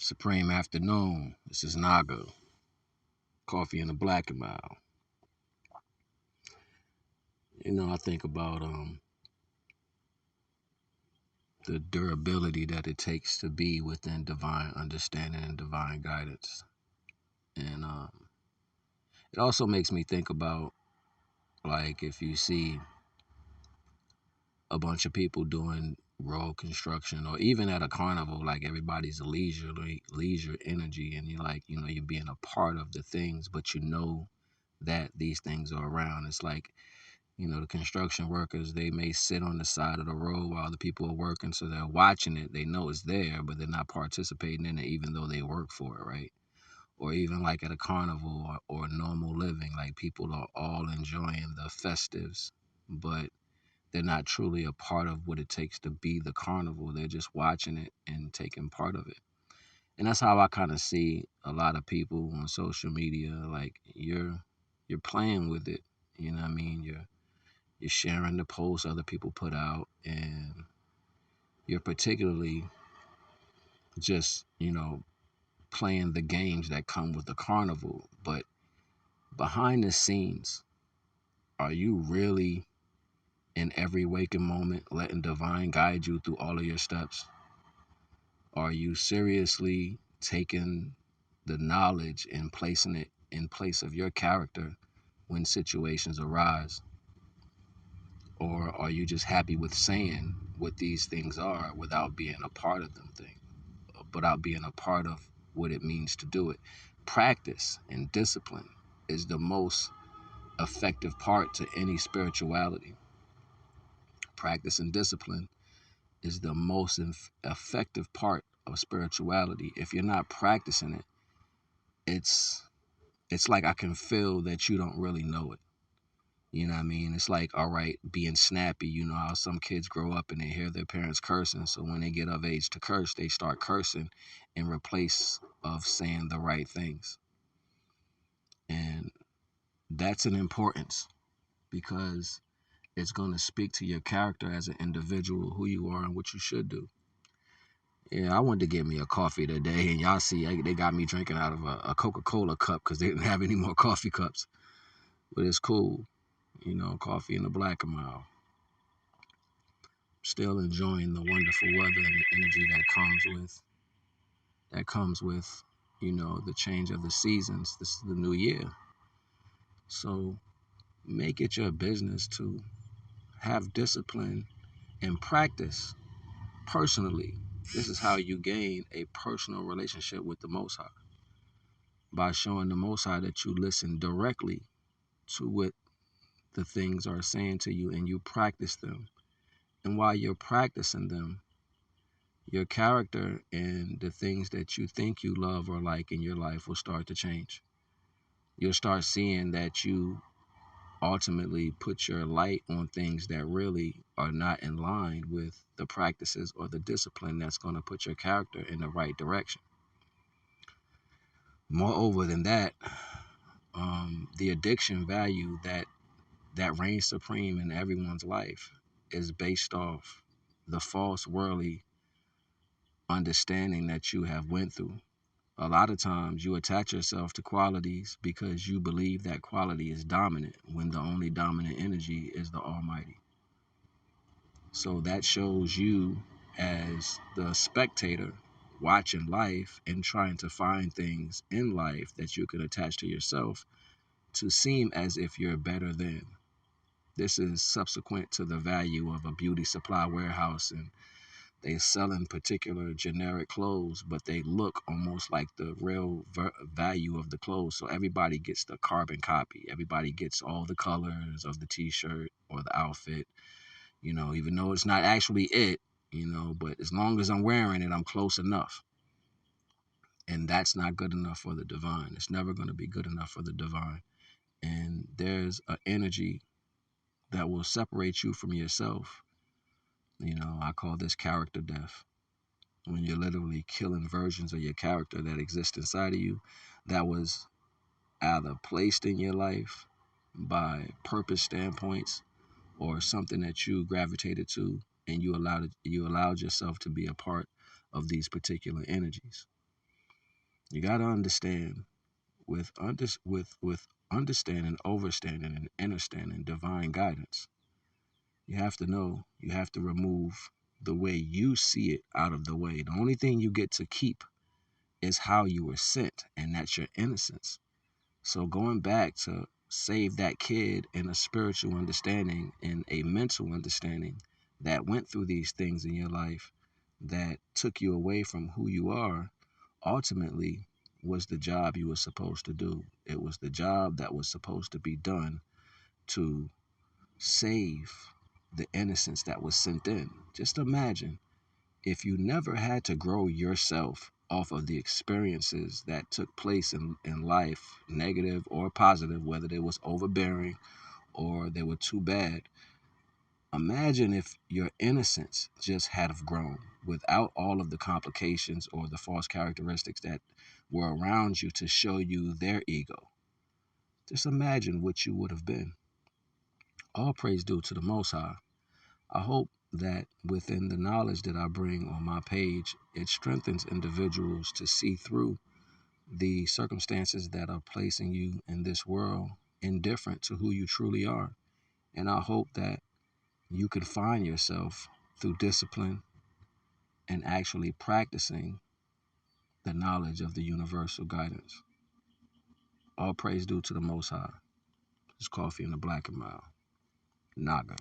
Supreme afternoon. This is NAGA. Coffee in the black and mild. I think about the durability that it takes to be within divine understanding and divine guidance. And it also makes me think about, like, if you see a bunch of people doing road construction, or even at a carnival, like everybody's leisure energy, and you're like, you're being a part of the things, but that these things are around. It's like, the construction workers, they may sit on the side of the road while the people are working, so they're watching it. They know it's there, but they're not participating in it, even though they work for it, right? Or even like at a carnival or normal living, like people are all enjoying the festives, but they're not truly a part of what it takes to be the carnival. They're just watching it and taking part of it. And that's how I kind of see a lot of people on social media. Like, you're playing with it. You know what I mean? You're sharing the posts other people put out, and you're particularly just, playing the games that come with the carnival. But behind the scenes, are you really in every waking moment letting divine guide you through all of your steps? Are you seriously taking the knowledge and placing it in place of your character when situations arise? Or are you just happy with saying what these things are without being a part of them without being a part of what it means to do it? Practice and discipline is the most effective part to any spirituality. Practice and discipline is the most effective part of spirituality. If you're not practicing it, it's it's like I can feel that you don't really know it. You know what I mean? It's like, all right, being snappy. You know how some kids grow up and they hear their parents cursing, so when they get of age to curse, they start cursing in replace of saying the right things. And that's an importance, because it's going to speak to your character as an individual, who you are and what you should do. Yeah, I wanted to get me a coffee today, and y'all see they got me drinking out of a Coca-Cola cup because they didn't have any more coffee cups. But it's cool, coffee in the black and mild. Still enjoying the wonderful weather and the energy that comes with the change of the seasons. This is the new year. So make it your business to have discipline and practice personally. This is how you gain a personal relationship with the Most High, by showing the Most High that you listen directly to what the things are saying to you, and you practice them. And while you're practicing them, your character and the things that you think you love or like in your life will start to change. You'll start seeing that you ultimately put your light on things that really are not in line with the practices or the discipline that's going to put your character in the right direction. Moreover than that, the addiction value that reigns supreme in everyone's life is based off the false worldly understanding that you have went through. A lot of times you attach yourself to qualities because you believe that quality is dominant, when the only dominant energy is the Almighty. So that shows you as the spectator watching life and trying to find things in life that you can attach to yourself to seem as if you're better than. This is subsequent to the value of a beauty supply warehouse, and they selling particular generic clothes, but they look almost like the real value of the clothes. So everybody gets the carbon copy. Everybody gets all the colors of the t-shirt or the outfit, even though it's not actually it, but as long as I'm wearing it, I'm close enough. And that's not good enough for the divine. It's never going to be good enough for the divine. And there's an energy that will separate you from yourself. I call this character death. When you're literally killing versions of your character that exist inside of you, that was either placed in your life by purpose standpoints, or something that you gravitated to, and you allowed yourself to be a part of these particular energies. You got to understand with understanding, overstanding, and understanding divine guidance. You have to know, you have to remove the way you see it out of the way. The only thing you get to keep is how you were sent, and that's your innocence. So going back to save that kid in a spiritual understanding and a mental understanding that went through these things in your life that took you away from who you are, ultimately was the job you were supposed to do. It was the job that was supposed to be done to save the innocence that was sent in. Just imagine if you never had to grow yourself off of the experiences that took place in life, negative or positive, whether they was overbearing or they were too bad. Imagine if your innocence just had have grown without all of the complications or the false characteristics that were around you to show you their ego. Just imagine what you would have been. All praise due to the Most High. I hope that within the knowledge that I bring on my page, it strengthens individuals to see through the circumstances that are placing you in this world indifferent to who you truly are. And I hope that you can find yourself through discipline and actually practicing the knowledge of the universal guidance. All praise due to the Most High. It's coffee in the black and mild. NAGA.